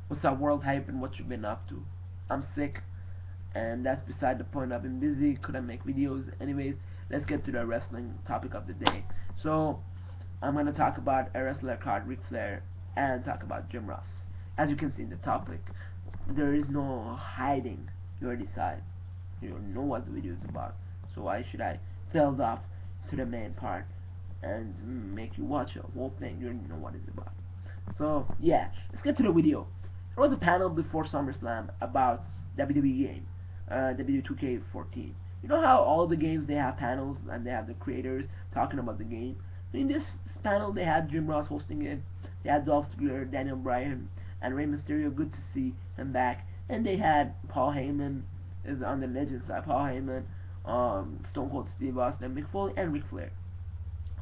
What's up, world hype, and what you've been up to? I'm sick, and that's beside the point. I've been busy, couldn't make videos. Anyways, let's get to the wrestling topic of the day. So, I'm gonna talk about a wrestler called Ric Flair and talk about Jim Ross. As you can see in the topic, there is no hiding. You already saw it. You know what the video is about. So why should I build up to the main part and make you watch the whole thing? You already know what it's about. So yeah, let's get to the video. There was a panel before SummerSlam about WWE game, WWE 2K14. You know how all the games they have panels and they have the creators talking about the game. In this panel, they had Jim Ross hosting it. They had Dolph Ziggler, Daniel Bryan, and Rey Mysterio. Good to see him back. And they had Paul Heyman is on the legend side. Paul Heyman, Stone Cold Steve Austin, Mick Foley, and Ric Flair.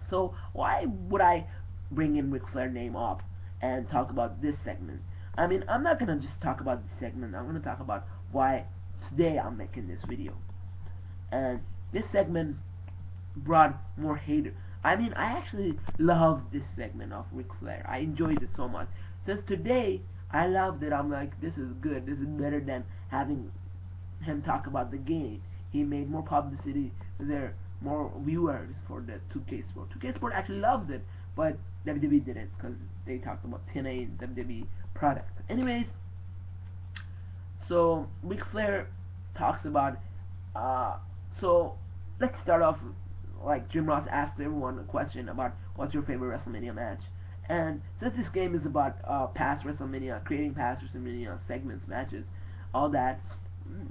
So why would I bring in Ric Flair name up and talk about this segment? I mean, I'm not gonna just talk about this segment. I'm gonna talk about why today I'm making this video. And this segment brought more haters. I mean, I actually love this segment of Ric Flair. I enjoyed it so much. Since today, I loved it. I'm like, this is good. This is better than having him talk about the game. He made more publicity there, more viewers for the 2K Sport. 2K Sport actually loved it, but WWE didn't because they talked about TNA and WWE products. Anyways, so Ric Flair talks about. So let's start off like Jim Ross asked everyone a question about what's your favorite WrestleMania match. And since this game is about past WrestleMania, creating past WrestleMania segments, matches, all that,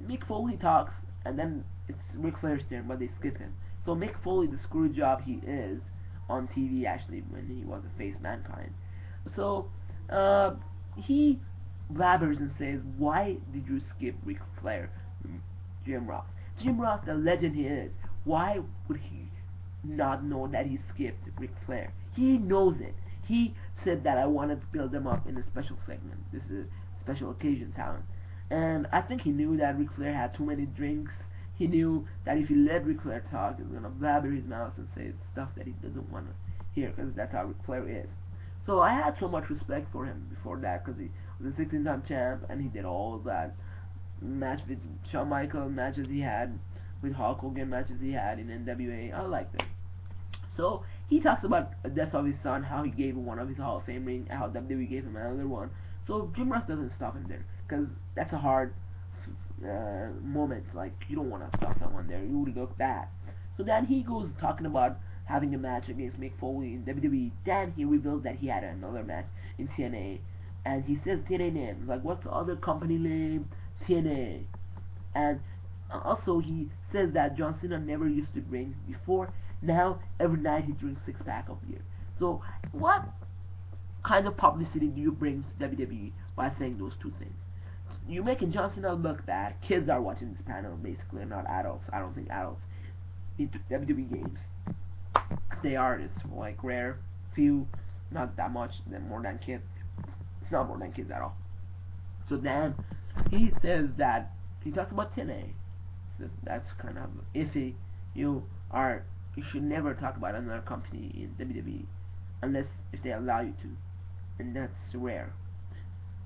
Mick Foley talks, and then it's Ric Flair's turn, but they skip him. So Mick Foley, the screw job he is on TV, actually when he was a face Mankind. So he blabbers and says, "Why did you skip Ric Flair, Jim Ross? Jim Ross, the legend he is. Why would he not know that he skipped Ric Flair? He knows it. He said that I wanted to build them up in a special segment. This is a special occasion talent." And I think he knew that Ric Flair had too many drinks. He knew that if he let Ric Flair talk, he's gonna blabber his mouth and say stuff that he doesn't want to hear, because that's how Ric Flair is. So I had so much respect for him before that, because he was a 16-time champ and he did all that match with Shawn Michaels, matches he had with Hulk Hogan, matches he had in NWA. I liked it. So he talks about the death of his son, how he gave him one of his Hall of Fame rings, how WWE gave him another one. So Jim Ross doesn't stop him there, because that's a hard moment. Like, you don't want to stop someone there. You would look bad. So then he goes talking about having a match against Mick Foley in WWE. Then he reveals that he had another match in TNA, and he says TNA name. Like, what's the other company name? TNA. And also he says that John Cena never used to drink before. Now every night he drinks 6 pack of beer. So what kind of publicity do you bring to WWE by saying those two things? You're making John Cena look bad. Kids are watching this panel, basically, not adults. I don't think adults into WWE games. If they are, it's like rare, few, not that much, then more than kids. It's not more than kids at all. So then he says that he talks about TNA. So that's kind of iffy. You are you should never talk about another company in WWE unless if they allow you to, and that's rare.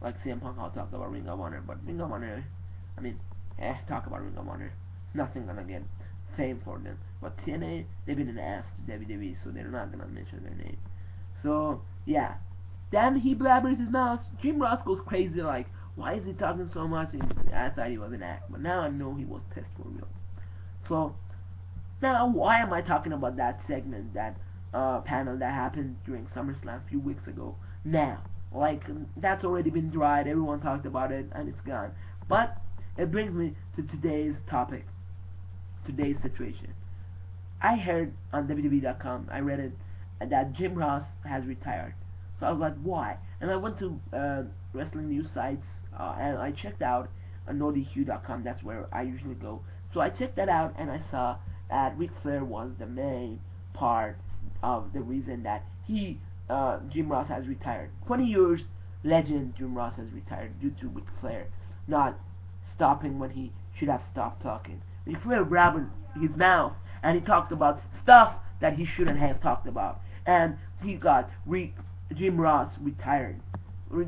Like CM Punk, I'll talk about Ring of Honor, but Ring of Honor, I mean, talk about Ring of Honor. Nothing gonna get fame for them. But TNA, they've been an ass to WWE, so they're not gonna mention their name. So yeah. Then he blabbers his mouth. Jim Ross goes crazy, like, why is he talking so much? And I thought he was an act, but now I know he was pissed for real. So now, why am I talking about that segment, that panel that happened during SummerSlam a few weeks ago? Now, like, that's already been dried. Everyone talked about it, and it's gone. But it brings me to today's topic, today's situation. I heard on WWE.com, I read it, that Jim Ross has retired. So I was like, why? And I went to wrestling news sites, and I checked out NoDQ.com. That's where I usually go. So I checked that out, and I saw that Ric Flair was the main part of the reason that Jim Ross has retired. 20 years legend Jim Ross has retired due to Ric Flair not stopping when he should have stopped talking. Ric Flair grabbed his mouth and he talked about stuff that he shouldn't have talked about, and he got Jim Ross retired.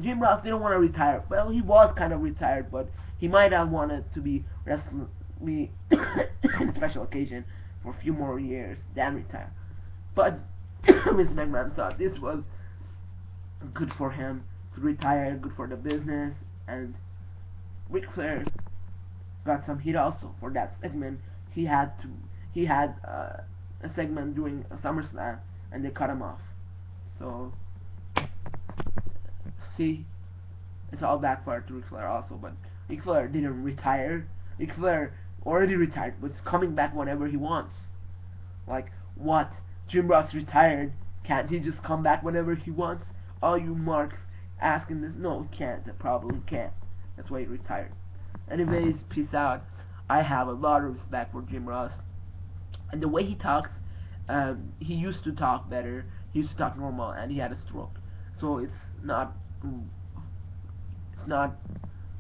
Jim Ross didn't want to retire. Well, he was kind of retired, but he might have wanted to be wrestling me in special occasion for a few more years, then retire. But Vince McMahon thought this was good for him to retire, good for the business, and Ric Flair got some heat also for that segment. He had a segment during a SummerSlam, and they cut him off. So see, it's all backfired to Ric Flair also. But Ric Flair didn't retire. Ric Flair already retired, but he's coming back whenever he wants. Like what? Jim Ross retired. Can't he just come back whenever he wants? All you marks asking this? No, he can't. He probably can't. That's why he retired. Anyways, peace out. I have a lot of respect for Jim Ross, and the way he talks. He used to talk better. He used to talk normal, and he had a stroke. So it's not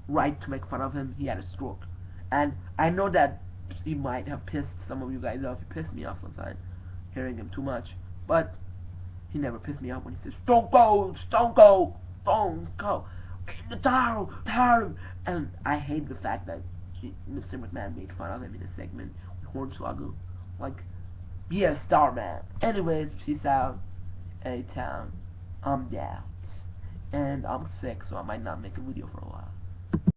right to make fun of him. He had a stroke, and I know that he might have pissed some of you guys off. He pissed me off sometimes, hearing him too much. But he never pissed me off when he says Stone Cold, Stone Cold, Stone Cold, the Taro, and I hate the fact that Mr. McMahon made fun of him in a segment with Hornswoggle. Like, be a star, man. Anyways, peace out. A-Town. I'm down. And I'm sick, so I might not make a video for a while.